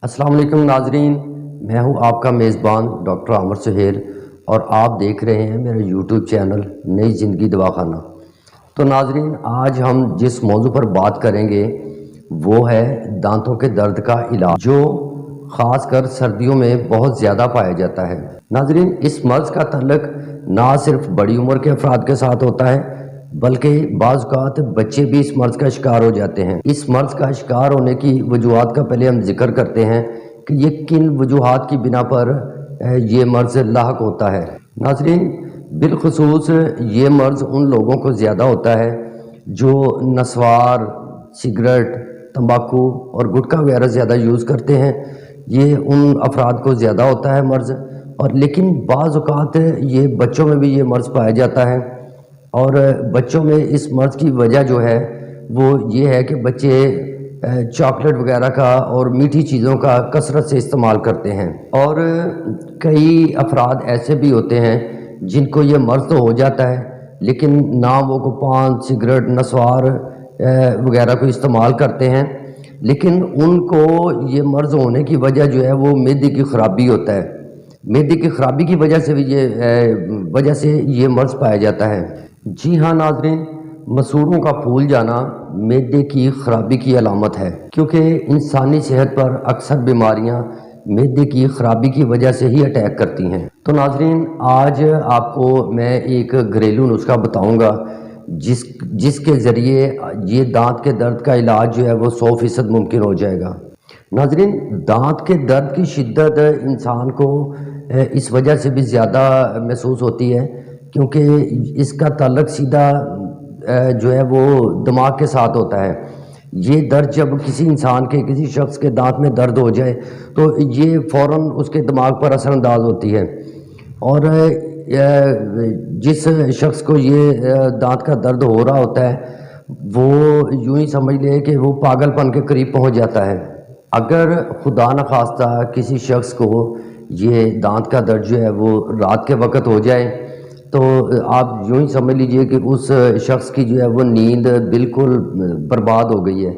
السلام علیکم ناظرین، میں ہوں آپ کا میزبان ڈاکٹر عامر سہیل اور آپ دیکھ رہے ہیں میرا یوٹیوب چینل نئی زندگی دواخانہ۔ تو ناظرین، آج ہم جس موضوع پر بات کریں گے وہ ہے دانتوں کے درد کا علاج، جو خاص کر سردیوں میں بہت زیادہ پایا جاتا ہے۔ ناظرین، اس مرض کا تعلق نہ صرف بڑی عمر کے افراد کے ساتھ ہوتا ہے بلکہ بعض اوقات بچے بھی اس مرض کا شکار ہو جاتے ہیں۔ اس مرض کا شکار ہونے کی وجوہات کا پہلے ہم ذکر کرتے ہیں کہ یہ کن وجوہات کی بنا پر یہ مرض لاحق ہوتا ہے۔ ناظرین، بالخصوص یہ مرض ان لوگوں کو زیادہ ہوتا ہے جو نسوار، سگریٹ، تمباکو اور گٹکا وغیرہ زیادہ یوز کرتے ہیں۔ یہ ان افراد کو زیادہ ہوتا ہے مرض، اور لیکن بعض اوقات یہ بچوں میں بھی یہ مرض پایا جاتا ہے، اور بچوں میں اس مرض کی وجہ جو ہے وہ یہ ہے کہ بچے چاکلیٹ وغیرہ کا اور میٹھی چیزوں کا کثرت سے استعمال کرتے ہیں، اور کئی افراد ایسے بھی ہوتے ہیں جن کو یہ مرض تو ہو جاتا ہے لیکن نہ وہ کو پان، سگریٹ، نسوار وغیرہ کو استعمال کرتے ہیں، لیکن ان کو یہ مرض ہونے کی وجہ جو ہے وہ معدے کی خرابی ہوتا ہے۔ معدے کی خرابی کی وجہ سے بھی یہ مرض پایا جاتا ہے۔ جی ہاں ناظرین، مسوڑوں کا پھول جانا معدے کی خرابی کی علامت ہے، کیونکہ انسانی صحت پر اکثر بیماریاں معدے کی خرابی کی وجہ سے ہی اٹیک کرتی ہیں۔ تو ناظرین، آج آپ کو میں ایک گھریلو نسخہ بتاؤں گا جس کے ذریعے یہ دانت کے درد کا علاج جو ہے وہ 100% ممکن ہو جائے گا۔ ناظرین، دانت کے درد کی شدت انسان کو اس وجہ سے بھی زیادہ محسوس ہوتی ہے کیونکہ اس کا تعلق سیدھا جو ہے وہ دماغ کے ساتھ ہوتا ہے۔ یہ درد جب کسی انسان کے، کسی شخص کے دانت میں درد ہو جائے تو یہ فوراً اس کے دماغ پر اثر انداز ہوتی ہے، اور جس شخص کو یہ دانت کا درد ہو رہا ہوتا ہے وہ یوں ہی سمجھ لے کہ وہ پاگل پن کے قریب پہنچ جاتا ہے۔ اگر خدا نخواستہ کسی شخص کو یہ دانت کا درد جو ہے وہ رات کے وقت ہو جائے تو آپ یوں ہی سمجھ لیجئے کہ اس شخص کی جو ہے وہ نیند بالکل برباد ہو گئی ہے،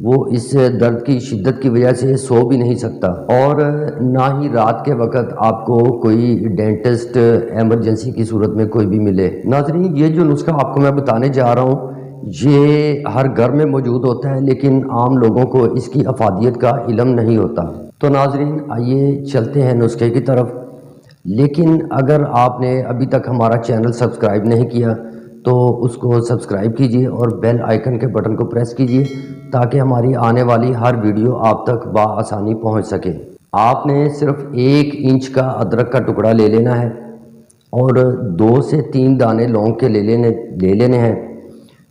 وہ اس درد کی شدت کی وجہ سے سو بھی نہیں سکتا، اور نہ ہی رات کے وقت آپ کو کوئی ڈینٹسٹ ایمرجنسی کی صورت میں کوئی بھی ملے۔ ناظرین، یہ جو نسخہ آپ کو میں بتانے جا رہا ہوں یہ ہر گھر میں موجود ہوتا ہے لیکن عام لوگوں کو اس کی افادیت کا علم نہیں ہوتا۔ تو ناظرین، آئیے چلتے ہیں نسخے کی طرف، لیکن اگر آپ نے ابھی تک ہمارا چینل سبسکرائب نہیں کیا تو اس کو سبسکرائب کیجئے اور بیل آئیکن کے بٹن کو پریس کیجئے تاکہ ہماری آنے والی ہر ویڈیو آپ تک بآسانی پہنچ سکے۔ آپ نے صرف 1 انچ کا ادرک کا ٹکڑا لے لینا ہے اور 2 سے 3 دانے لونگ کے لے لینے ہیں،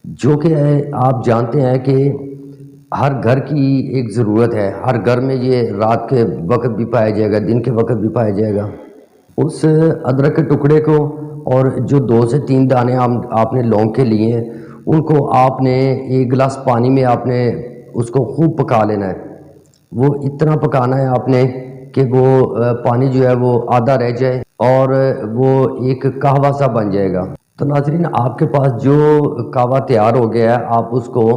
جو کہ آپ جانتے ہیں کہ ہر گھر کی ایک ضرورت ہے، ہر گھر میں یہ رات کے وقت بھی پایا جائے گا، دن کے وقت بھی پایا جائے گا۔ اس ادرک کے ٹکڑے کو اور جو 2 سے 3 دانے آپ نے لونگ کے لیے ہیں ان کو آپ نے 1 گلاس پانی میں آپ نے اس کو خوب پکا لینا ہے۔ وہ اتنا پکانا ہے آپ نے کہ وہ پانی جو ہے وہ آدھا رہ جائے اور وہ ایک قہوہ سا بن جائے گا۔ تو ناظرین، آپ کے پاس جو قہوہ تیار ہو گیا ہے آپ اس کو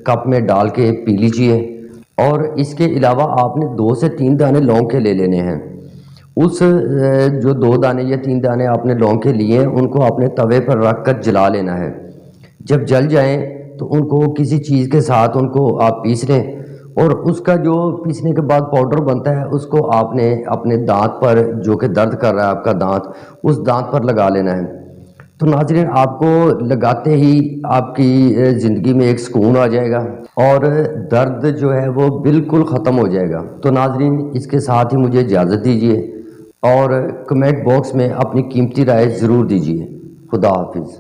کپ میں ڈال کے پی لیجئے، اور اس کے علاوہ آپ نے 2 سے 3 دانے لونگ کے لے لینے ہیں۔ اس جو 2 دانے یا 3 دانے آپ نے لونگ کے لیے ہیں ان کو آپ نے توے پر رکھ کر جلا لینا ہے۔ جب جل جائیں تو ان کو کسی چیز کے ساتھ ان کو آپ پیس لیں، اور اس کا جو پیسنے کے بعد پاؤڈر بنتا ہے اس کو آپ نے اپنے دانت پر، جو کہ درد کر رہا ہے آپ کا دانت، اس دانت پر لگا لینا ہے۔ تو ناظرین، آپ کو لگاتے ہی آپ کی زندگی میں ایک سکون آ جائے گا اور درد جو ہے وہ بالکل ختم ہو جائے گا۔ تو ناظرین، اس کے ساتھ ہی مجھے اجازت دیجیے اور کمنٹ باکس میں اپنی قیمتی رائے ضرور دیجیے۔ خدا حافظ۔